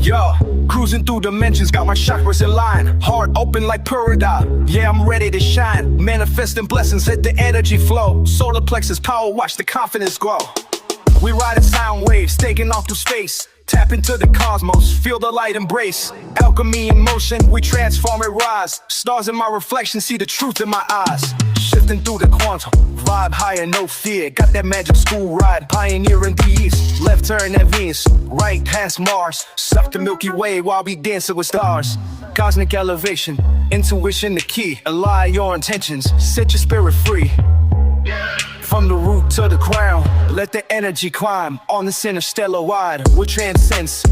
Yo, cruising through dimensions, got my chakras in line. Heart open like paradise. Yeah, I'm ready to shine. Manifesting blessings, let the energy flow. Solar plexus power, watch the confidence grow. We riding sound waves, taking off through space. Tap into the cosmos, feel the light embrace. Alchemy in motion, we transform and rise. Stars in my reflection, see the truth in my eyes. Shifting through the quantum, vibe higher, no fear. Got that magic school ride, pioneering the east. Left turn at Venus, right past Mars. Stuff the Milky Way while we dancing with stars. Cosmic elevation, intuition the key. Align your intentions, set your spirit free. From the root to the crown, let the energy climb. On this interstellar wide, we transcends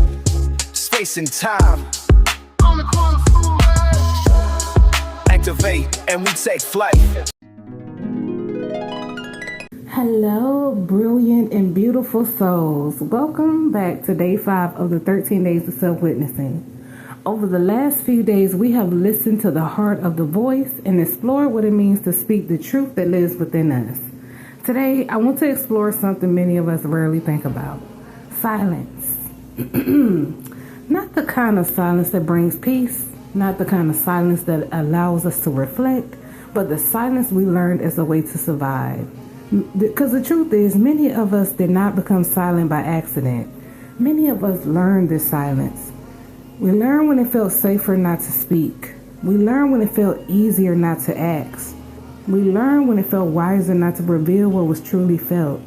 space and time. On the corner school line. Activate and we take flight. Hello, brilliant and beautiful souls. Welcome back to day 5 of the 13 days of self-witnessing. Over the last few days, we have listened to the heart of the voice and explored what it means to speak the truth that lives within us. Today, I want to explore something many of us rarely think about. Silence. Not the kind of silence that brings peace, not the kind of silence that allows us to reflect, but the silence we learned as a way to survive. Because the truth is, many of us did not become silent by accident. Many of us learned this silence. We learned when it felt safer not to speak. We learned when it felt easier not to ask. We learned when it felt wiser not to reveal what was truly felt.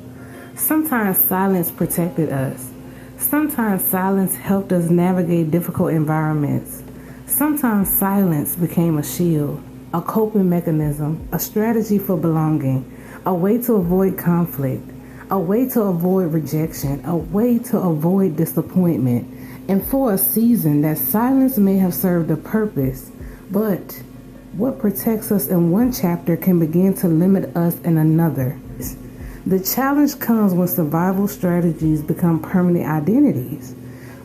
Sometimes silence protected us. Sometimes silence helped us navigate difficult environments. Sometimes silence became a shield, a coping mechanism, a strategy for belonging, a way to avoid conflict, a way to avoid rejection, a way to avoid disappointment. And for a season, that silence may have served a purpose, but what protects us in one chapter can begin to limit us in another. The challenge comes when survival strategies become permanent identities.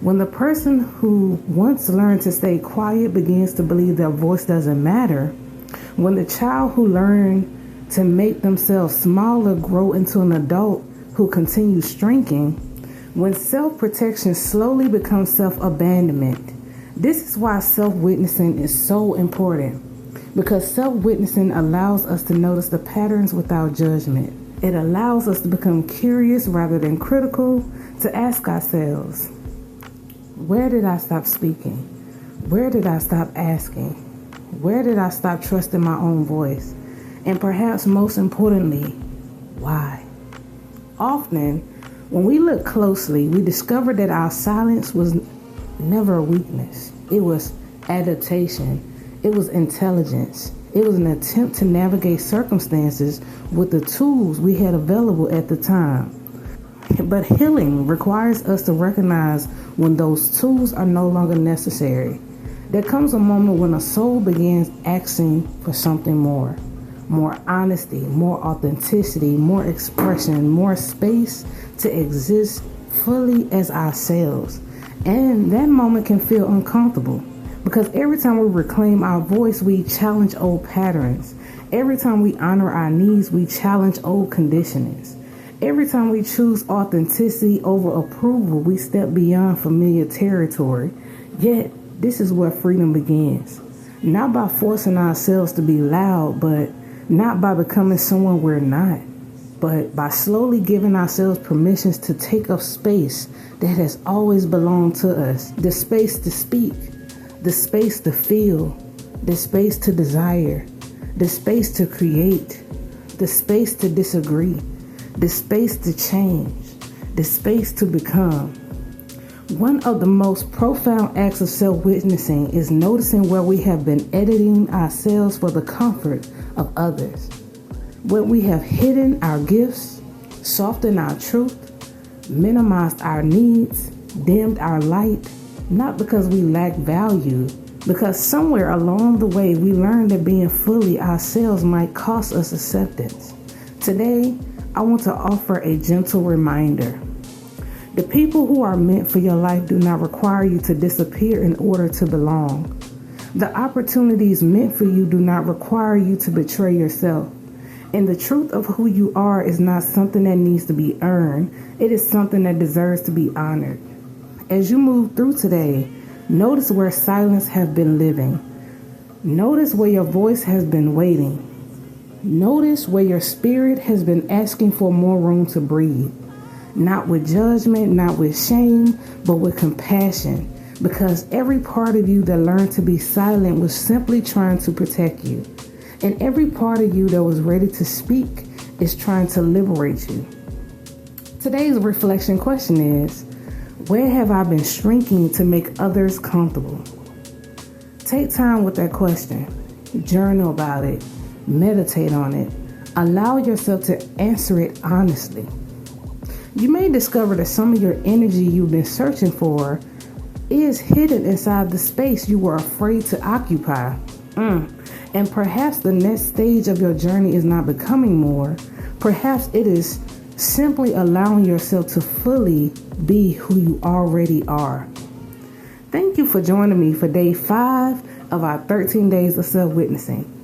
When the person who once learned to stay quiet begins to believe their voice doesn't matter. When the child who learned to make themselves smaller grow into an adult who continues shrinking. When self-protection slowly becomes self-abandonment. This is why self-witnessing is so important. Because self-witnessing allows us to notice the patterns without judgment. It allows us to become curious rather than critical, to ask ourselves, where did I stop speaking? Where did I stop asking? Where did I stop trusting my own voice? And perhaps most importantly, why? Often, when we look closely, we discover that our silence was never a weakness. It was adaptation. It was intelligence. It was an attempt to navigate circumstances with the tools we had available at the time. But healing requires us to recognize when those tools are no longer necessary. There comes a moment when a soul begins asking for something more. More honesty, more authenticity, more expression, more space to exist fully as ourselves. And that moment can feel uncomfortable. Because every time we reclaim our voice, we challenge old patterns. Every time we honor our needs, we challenge old conditionings. Every time we choose authenticity over approval, we step beyond familiar territory. Yet, this is where freedom begins. Not by forcing ourselves to be loud, but not by becoming someone we're not, but by slowly giving ourselves permissions to take up space that has always belonged to us. The space to speak. The space to feel, the space to desire, the space to create, the space to disagree, the space to change, the space to become. One of the most profound acts of self-witnessing is noticing where we have been editing ourselves for the comfort of others, where we have hidden our gifts, softened our truth, minimized our needs, dimmed our light, not because we lack value, because somewhere along the way we learned that being fully ourselves might cost us acceptance. Today, I want to offer a gentle reminder. The people who are meant for your life do not require you to disappear in order to belong. The opportunities meant for you do not require you to betray yourself. And the truth of who you are is not something that needs to be earned. It is something that deserves to be honored. As you move through today, notice where silence has been living. Notice where your voice has been waiting. Notice where your spirit has been asking for more room to breathe. Not with judgment, not with shame, but with compassion. Because every part of you that learned to be silent was simply trying to protect you. And every part of you that was ready to speak is trying to liberate you. Today's reflection question is, where have I been shrinking to make others comfortable? Take time with that question. Journal about it. Meditate on it. Allow yourself to answer it honestly. You may discover that some of your energy you've been searching for is hidden inside the space you were afraid to occupy. And perhaps the next stage of your journey is not becoming more. Perhaps it is simply allowing yourself to fully be who you already are. Thank you for joining me for day 5 of our 13 days of self-witnessing.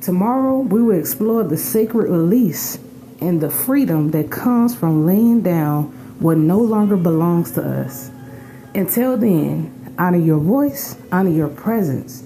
Tomorrow, we will explore the sacred release and the freedom that comes from laying down what no longer belongs to us. Until then, honor your voice, honor your presence,